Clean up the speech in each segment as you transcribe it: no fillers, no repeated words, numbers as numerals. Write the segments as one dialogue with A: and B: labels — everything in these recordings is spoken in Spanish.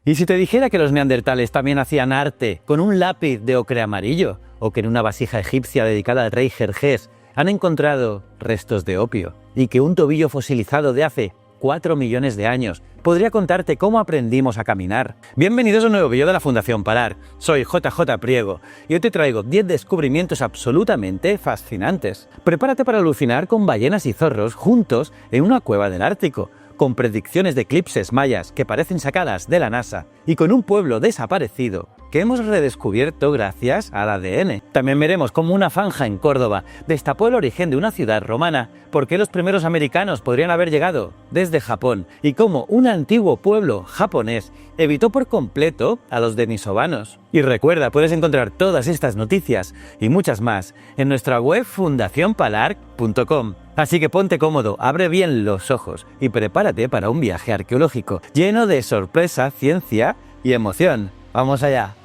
A: ¿Y si te dijera que los neandertales también hacían arte con un lápiz de ocre amarillo? ¿O que en una vasija egipcia dedicada al rey Jerjes han encontrado restos de opio? ¿Y que un tobillo fosilizado de hace 4 millones de años podría contarte cómo aprendimos a caminar? Bienvenidos a un nuevo vídeo de la Fundación Palar. Soy JJ Priego y hoy te traigo 10 descubrimientos absolutamente fascinantes. Prepárate para alucinar con ballenas y zorros juntos en una cueva del Ártico, con predicciones de eclipses mayas que parecen sacadas de la NASA y con un pueblo desaparecido que hemos redescubierto gracias al ADN. También veremos cómo una zanja en Córdoba destapó el origen de una ciudad romana, por qué los primeros americanos podrían haber llegado desde Japón y cómo un antiguo pueblo japonés evitó por completo a los denisovanos. Y recuerda, puedes encontrar todas estas noticias y muchas más en nuestra web fundacionpalar.com. Así que ponte cómodo, abre bien los ojos y prepárate para un viaje arqueológico lleno de sorpresa, ciencia y emoción. ¡Vamos allá!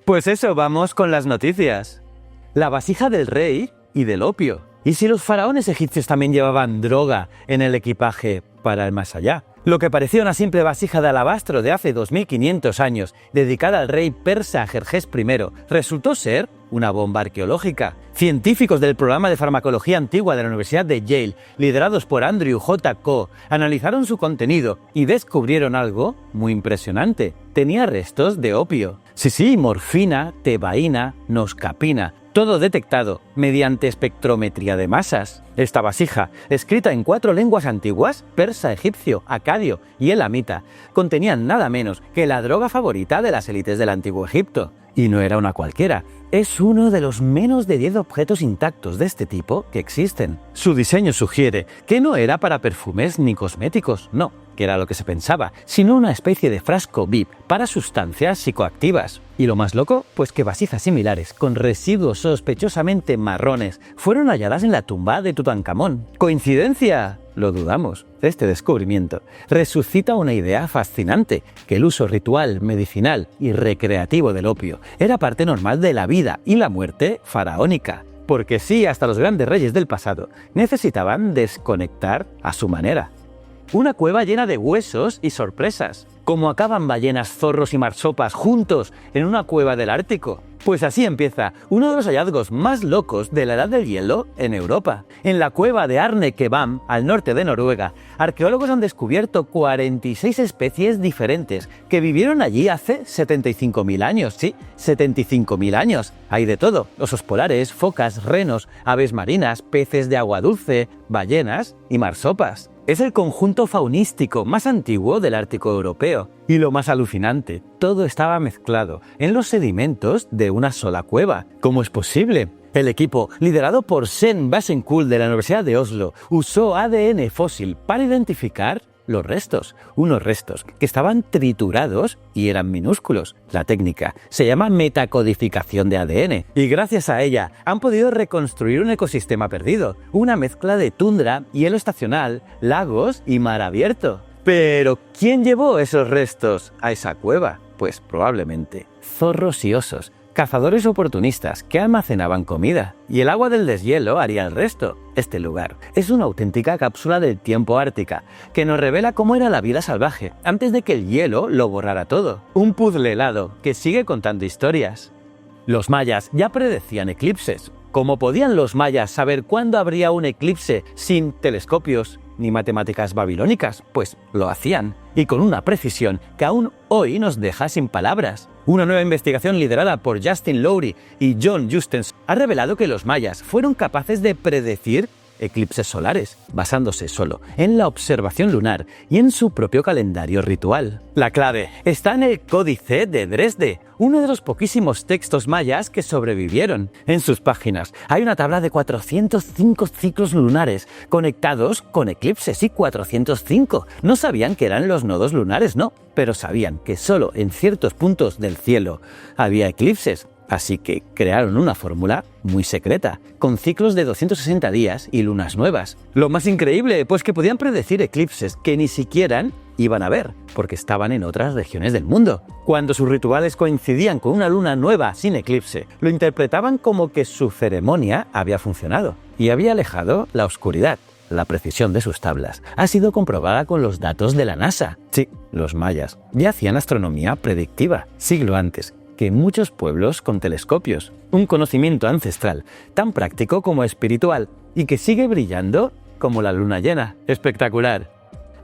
A: Pues eso, vamos con las noticias. La vasija del rey y del opio. ¿Y si los faraones egipcios también llevaban droga en el equipaje para el más allá? Lo que parecía una simple vasija de alabastro de hace 2500 años, dedicada al rey persa Jerjes I, resultó ser una bomba arqueológica. Científicos del programa de farmacología antigua de la Universidad de Yale, liderados por Andrew J. Ko, analizaron su contenido y descubrieron algo muy impresionante. Tenía restos de opio. Sí, morfina, tebaína, noscapina. Todo detectado mediante espectrometría de masas. Esta vasija, escrita en 4 lenguas antiguas, persa, egipcio, acadio y elamita, contenían nada menos que la droga favorita de las élites del antiguo Egipto. Y no era una cualquiera, es uno de los menos de 10 objetos intactos de este tipo que existen. Su diseño sugiere que no era para perfumes ni cosméticos, no, que era lo que se pensaba, sino una especie de frasco VIP para sustancias psicoactivas. Y lo más loco, pues que vasijas similares, con residuos sospechosamente marrones, fueron halladas en la tumba de Tutankamón. ¿Coincidencia? Lo dudamos. Este descubrimiento resucita una idea fascinante, que el uso ritual, medicinal y recreativo del opio era parte normal de la vida y la muerte faraónica. Porque sí, hasta los grandes reyes del pasado necesitaban desconectar a su manera. Una cueva llena de huesos y sorpresas. ¿Cómo acaban ballenas, zorros y marsopas juntos en una cueva del Ártico? Pues así empieza uno de los hallazgos más locos de la Edad del Hielo en Europa. En la cueva de Arnekevam, al norte de Noruega, arqueólogos han descubierto 46 especies diferentes que vivieron allí hace 75.000 años. Sí, 75.000 años. Hay de todo: osos polares, focas, renos, aves marinas, peces de agua dulce, ballenas y marsopas. Es el conjunto faunístico más antiguo del Ártico europeo. Y lo más alucinante, todo estaba mezclado en los sedimentos de una sola cueva. ¿Cómo es posible? El equipo, liderado por Sven Basenkul de la Universidad de Oslo, usó ADN fósil para identificar los restos, unos restos que estaban triturados y eran minúsculos. La técnica se llama metacodificación de ADN y gracias a ella han podido reconstruir un ecosistema perdido, una mezcla de tundra, hielo estacional, lagos y mar abierto. Pero ¿quién llevó esos restos a esa cueva? Pues probablemente zorros y osos, cazadores oportunistas que almacenaban comida, y el agua del deshielo haría el resto. Este lugar es una auténtica cápsula del tiempo ártica que nos revela cómo era la vida salvaje antes de que el hielo lo borrara todo. Un puzzle helado que sigue contando historias. Los mayas ya predecían eclipses. ¿Cómo podían los mayas saber cuándo habría un eclipse sin telescopios ni matemáticas babilónicas? Pues lo hacían, y con una precisión que aún hoy nos deja sin palabras. Una nueva investigación liderada por Justin Lowry y John Justens ha revelado que los mayas fueron capaces de predecir eclipses solares, basándose solo en la observación lunar y en su propio calendario ritual. La clave está en el Códice de Dresde, uno de los poquísimos textos mayas que sobrevivieron. En sus páginas hay una tabla de 405 ciclos lunares conectados con eclipses, y 405. No sabían que eran los nodos lunares, no, pero sabían que solo en ciertos puntos del cielo había eclipses. Así que crearon una fórmula muy secreta, con ciclos de 260 días y lunas nuevas. Lo más increíble, pues que podían predecir eclipses que ni siquiera iban a ver, porque estaban en otras regiones del mundo. Cuando sus rituales coincidían con una luna nueva sin eclipse, lo interpretaban como que su ceremonia había funcionado y había alejado la oscuridad. La precisión de sus tablas ha sido comprobada con los datos de la NASA. Sí, los mayas ya hacían astronomía predictiva, siglo antes que muchos pueblos con telescopios. Un conocimiento ancestral, tan práctico como espiritual, y que sigue brillando como la luna llena. Espectacular.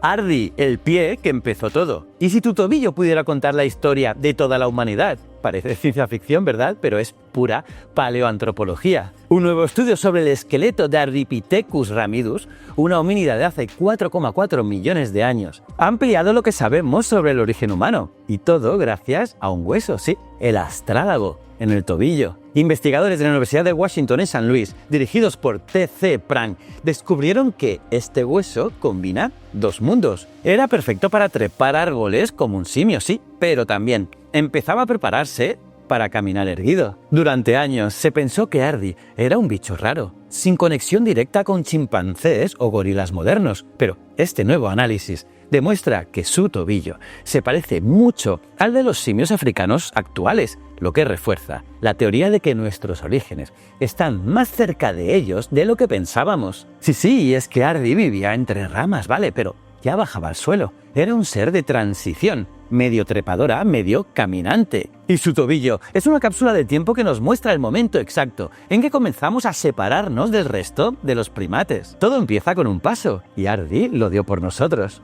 A: Ardi, el pie que empezó todo. ¿Y si tu tobillo pudiera contar la historia de toda la humanidad? Parece ciencia ficción, ¿verdad? Pero es pura paleoantropología. Un nuevo estudio sobre el esqueleto de Ardipithecus ramidus, una homínida de hace 4,4 millones de años, ha ampliado lo que sabemos sobre el origen humano. Y todo gracias a un hueso, sí, el astrálago, en el tobillo. Investigadores de la Universidad de Washington en San Luis, dirigidos por T.C. Prank, descubrieron que este hueso combina dos mundos. Era perfecto para trepar árboles como un simio, sí, pero también empezaba a prepararse para caminar erguido. Durante años se pensó que Ardi era un bicho raro, sin conexión directa con chimpancés o gorilas modernos, pero este nuevo análisis demuestra que su tobillo se parece mucho al de los simios africanos actuales, lo que refuerza la teoría de que nuestros orígenes están más cerca de ellos de lo que pensábamos. Sí, es que Ardi vivía entre ramas, vale, pero ya bajaba al suelo. Era un ser de transición, medio trepadora, medio caminante. Y su tobillo es una cápsula de tiempo que nos muestra el momento exacto en que comenzamos a separarnos del resto de los primates. Todo empieza con un paso, y Ardi lo dio por nosotros.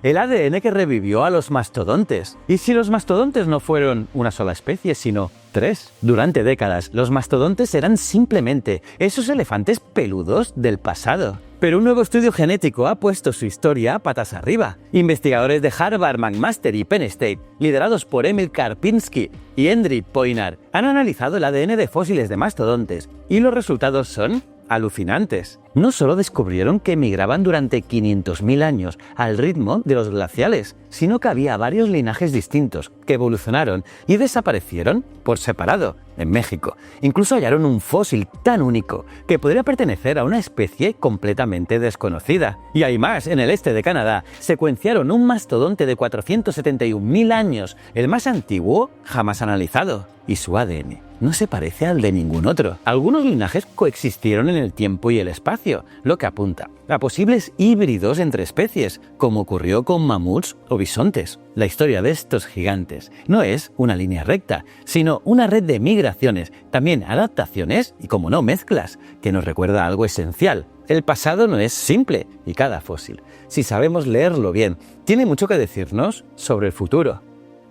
A: El ADN que revivió a los mastodontes. ¿Y si los mastodontes no fueron una sola especie, sino tres? Durante décadas, los mastodontes eran simplemente esos elefantes peludos del pasado. Pero un nuevo estudio genético ha puesto su historia patas arriba. Investigadores de Harvard, McMaster y Penn State, liderados por Emil Karpinski y Hendrik Poinar, han analizado el ADN de fósiles de mastodontes y los resultados son alucinantes. No solo descubrieron que migraban durante 500.000 años al ritmo de los glaciales, sino que había varios linajes distintos que evolucionaron y desaparecieron por separado. En México, incluso hallaron un fósil tan único que podría pertenecer a una especie completamente desconocida. Y hay más, en el este de Canadá, secuenciaron un mastodonte de 471.000 años, el más antiguo jamás analizado, y su ADN no se parece al de ningún otro. Algunos linajes coexistieron en el tiempo y el espacio, lo que apunta a posibles híbridos entre especies, como ocurrió con mamuts o bisontes. La historia de estos gigantes no es una línea recta, sino una red de migraciones, también adaptaciones y, como no, mezclas, que nos recuerda algo esencial. El pasado no es simple, y cada fósil, si sabemos leerlo bien, tiene mucho que decirnos sobre el futuro.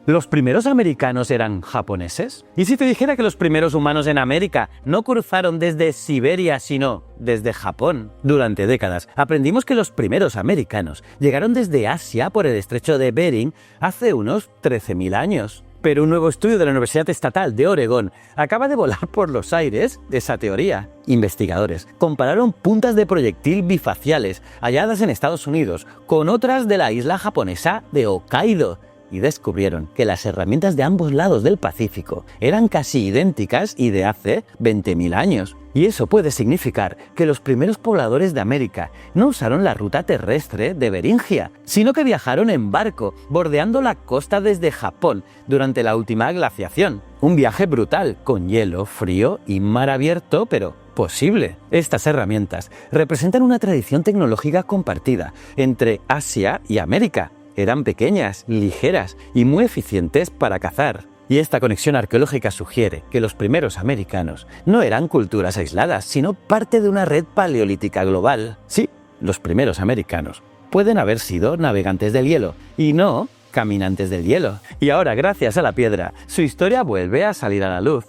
A: ¿Los primeros americanos eran japoneses? ¿Y si te dijera que los primeros humanos en América no cruzaron desde Siberia, sino desde Japón? Durante décadas aprendimos que los primeros americanos llegaron desde Asia por el estrecho de Bering hace unos 13.000 años. Pero un nuevo estudio de la Universidad Estatal de Oregón acaba de volar por los aires esa teoría. Investigadores compararon puntas de proyectil bifaciales halladas en Estados Unidos con otras de la isla japonesa de Hokkaido, y descubrieron que las herramientas de ambos lados del Pacífico eran casi idénticas y de hace 20.000 años. Y eso puede significar que los primeros pobladores de América no usaron la ruta terrestre de Beringia, sino que viajaron en barco, bordeando la costa desde Japón durante la última glaciación. Un viaje brutal, con hielo, frío y mar abierto, pero posible. Estas herramientas representan una tradición tecnológica compartida entre Asia y América. Eran pequeñas, ligeras y muy eficientes para cazar. Y esta conexión arqueológica sugiere que los primeros americanos no eran culturas aisladas, sino parte de una red paleolítica global. Sí, los primeros americanos pueden haber sido navegantes del hielo y no caminantes del hielo. Y ahora, gracias a la piedra, su historia vuelve a salir a la luz.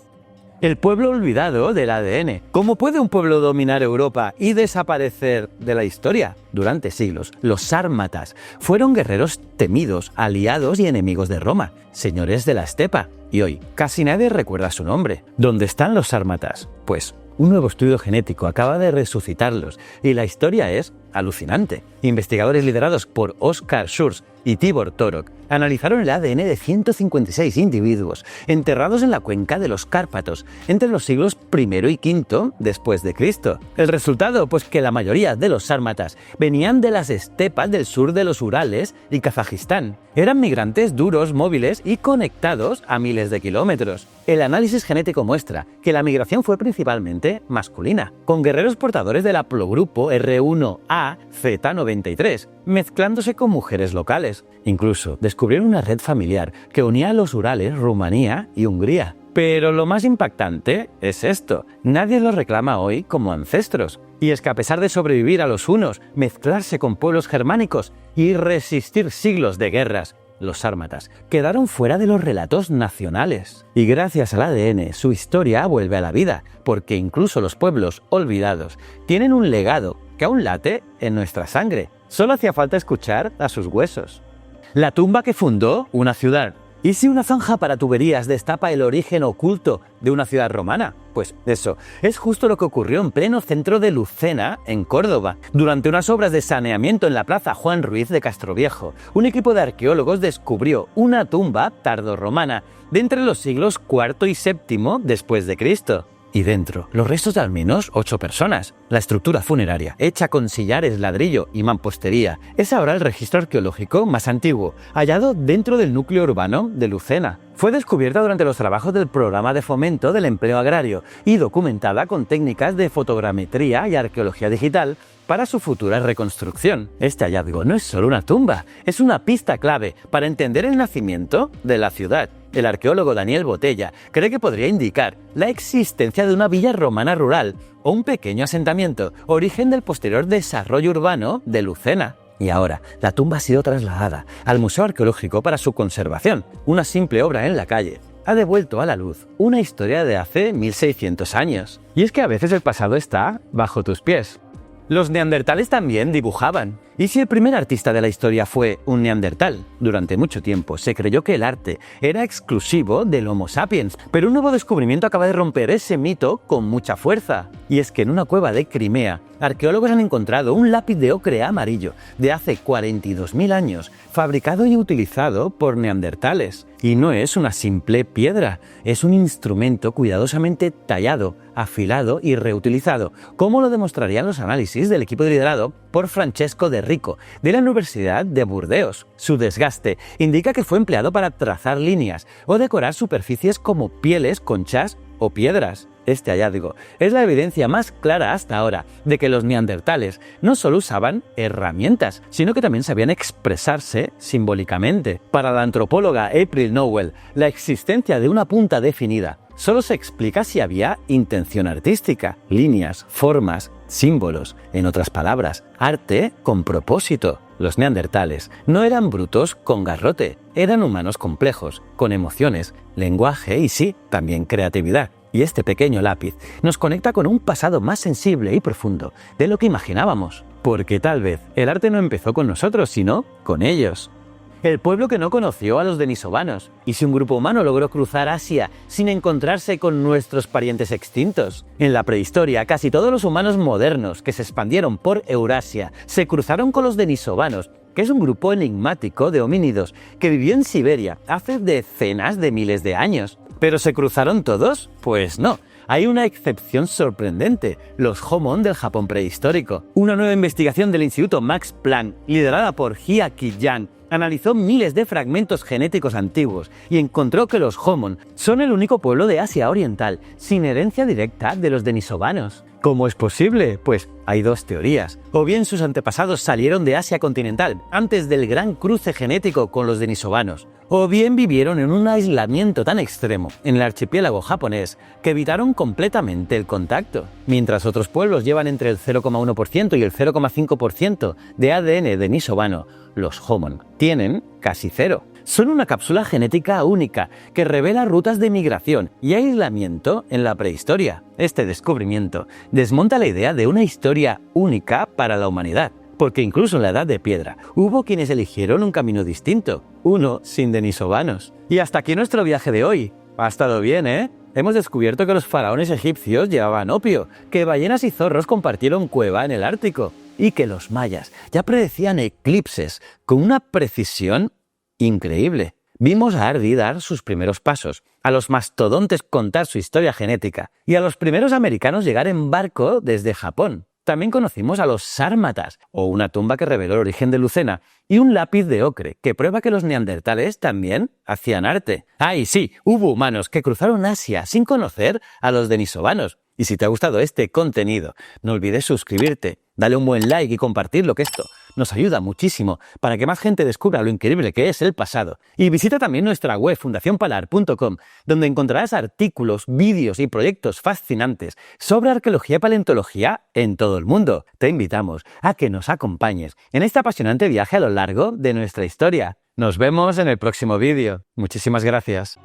A: El pueblo olvidado del ADN. ¿Cómo puede un pueblo dominar Europa y desaparecer de la historia? Durante siglos, los sármatas fueron guerreros temidos, aliados y enemigos de Roma, señores de la estepa. Y hoy, casi nadie recuerda su nombre. ¿Dónde están los sármatas? Pues un nuevo estudio genético acaba de resucitarlos, y la historia es alucinante. Investigadores liderados por Oskar Schurz y Tibor Torok analizaron el ADN de 156 individuos enterrados en la cuenca de los Cárpatos entre los siglos I y V después de Cristo. El resultado, pues que la mayoría de los sármatas venían de las estepas del sur de los Urales y Kazajistán. Eran migrantes duros, móviles y conectados a miles de kilómetros. El análisis genético muestra que la migración fue principalmente masculina, con guerreros portadores del haplogrupo R1A-Z93, mezclándose con mujeres locales. Incluso descubrieron una red familiar que unía a los Urales, Rumanía y Hungría. Pero lo más impactante es esto: nadie los reclama hoy como ancestros. Y es que a pesar de sobrevivir a los hunos, mezclarse con pueblos germánicos y resistir siglos de guerras, los sármatas quedaron fuera de los relatos nacionales. Y gracias al ADN, su historia vuelve a la vida, porque incluso los pueblos olvidados tienen un legado que aún late en nuestra sangre. Solo hacía falta escuchar a sus huesos. La tumba que fundó una ciudad. ¿Y si una zanja para tuberías destapa el origen oculto de una ciudad romana? Pues eso, es justo lo que ocurrió en pleno centro de Lucena, en Córdoba. Durante unas obras de saneamiento en la plaza Juan Ruiz de Castroviejo, un equipo de arqueólogos descubrió una tumba tardorromana de entre los siglos IV y VII después de Cristo. Y dentro, los restos de al menos 8 personas. La estructura funeraria, hecha con sillares, ladrillo y mampostería, es ahora el registro arqueológico más antiguo, hallado dentro del núcleo urbano de Lucena. Fue descubierta durante los trabajos del Programa de Fomento del Empleo Agrario y documentada con técnicas de fotogrametría y arqueología digital para su futura reconstrucción. Este hallazgo no es solo una tumba, es una pista clave para entender el nacimiento de la ciudad. El arqueólogo Daniel Botella cree que podría indicar la existencia de una villa romana rural o un pequeño asentamiento, origen del posterior desarrollo urbano de Lucena. Y ahora, la tumba ha sido trasladada al Museo Arqueológico para su conservación. Una simple obra en la calle ha devuelto a la luz una historia de hace 1600 años. Y es que a veces el pasado está bajo tus pies. Los neandertales también dibujaban. ¿Y si el primer artista de la historia fue un neandertal? Durante mucho tiempo se creyó que el arte era exclusivo del Homo sapiens, pero un nuevo descubrimiento acaba de romper ese mito con mucha fuerza. Y es que en una cueva de Crimea, arqueólogos han encontrado un lápiz de ocre amarillo de hace 42.000 años, fabricado y utilizado por neandertales. Y no es una simple piedra, es un instrumento cuidadosamente tallado, afilado y reutilizado, como lo demostrarían los análisis del equipo liderado por Francesco De Rico, de la Universidad de Burdeos. Su desgaste indica que fue empleado para trazar líneas o decorar superficies como pieles, conchas o piedras. Este hallazgo es la evidencia más clara hasta ahora de que los neandertales no solo usaban herramientas, sino que también sabían expresarse simbólicamente. Para la antropóloga April Nowell, la existencia de una punta definida solo se explica si había intención artística, líneas, formas, símbolos, en otras palabras, arte con propósito. Los neandertales no eran brutos con garrote, eran humanos complejos, con emociones, lenguaje y sí, también creatividad. Y este pequeño lápiz nos conecta con un pasado más sensible y profundo de lo que imaginábamos. Porque tal vez el arte no empezó con nosotros, sino con ellos. El pueblo que no conoció a los denisovanos. ¿Y si un grupo humano logró cruzar Asia sin encontrarse con nuestros parientes extintos? En la prehistoria, casi todos los humanos modernos que se expandieron por Eurasia se cruzaron con los denisovanos, que es un grupo enigmático de homínidos que vivió en Siberia hace decenas de miles de años. ¿Pero se cruzaron todos? Pues no. Hay una excepción sorprendente, los Homon del Japón prehistórico. Una nueva investigación del Instituto Max Planck, liderada por Hiaki Yang, analizó miles de fragmentos genéticos antiguos y encontró que los Homon son el único pueblo de Asia Oriental sin herencia directa de los denisovanos. ¿Cómo es posible? Pues hay dos teorías. O bien sus antepasados salieron de Asia continental antes del gran cruce genético con los denisovanos, o bien vivieron en un aislamiento tan extremo en el archipiélago japonés que evitaron completamente el contacto. Mientras otros pueblos llevan entre el 0,1% y el 0,5% de ADN denisovano, los Homon tienen casi cero. Son una cápsula genética única que revela rutas de migración y aislamiento en la prehistoria. Este descubrimiento desmonta la idea de una historia única para la humanidad, porque incluso en la Edad de Piedra hubo quienes eligieron un camino distinto, uno sin denisovanos. Y hasta aquí nuestro viaje de hoy. Ha estado bien, ¿eh? Hemos descubierto que los faraones egipcios llevaban opio, que ballenas y zorros compartieron cueva en el Ártico, y que los mayas ya predecían eclipses con una precisión increíble. Vimos a Ardi dar sus primeros pasos, a los mastodontes contar su historia genética y a los primeros americanos llegar en barco desde Japón. También conocimos a los sármatas, o una tumba que reveló el origen de Lucena, y un lápiz de ocre, que prueba que los neandertales también hacían arte. Ah, y sí, hubo humanos que cruzaron Asia sin conocer a los denisovanos. Y si te ha gustado este contenido, no olvides suscribirte, dale un buen like y compartirlo, que esto nos ayuda muchísimo para que más gente descubra lo increíble que es el pasado. Y visita también nuestra web fundacionpalar.com, donde encontrarás artículos, vídeos y proyectos fascinantes sobre arqueología y paleontología en todo el mundo. Te invitamos a que nos acompañes en este apasionante viaje a lo largo de nuestra historia. Nos vemos en el próximo vídeo. Muchísimas gracias.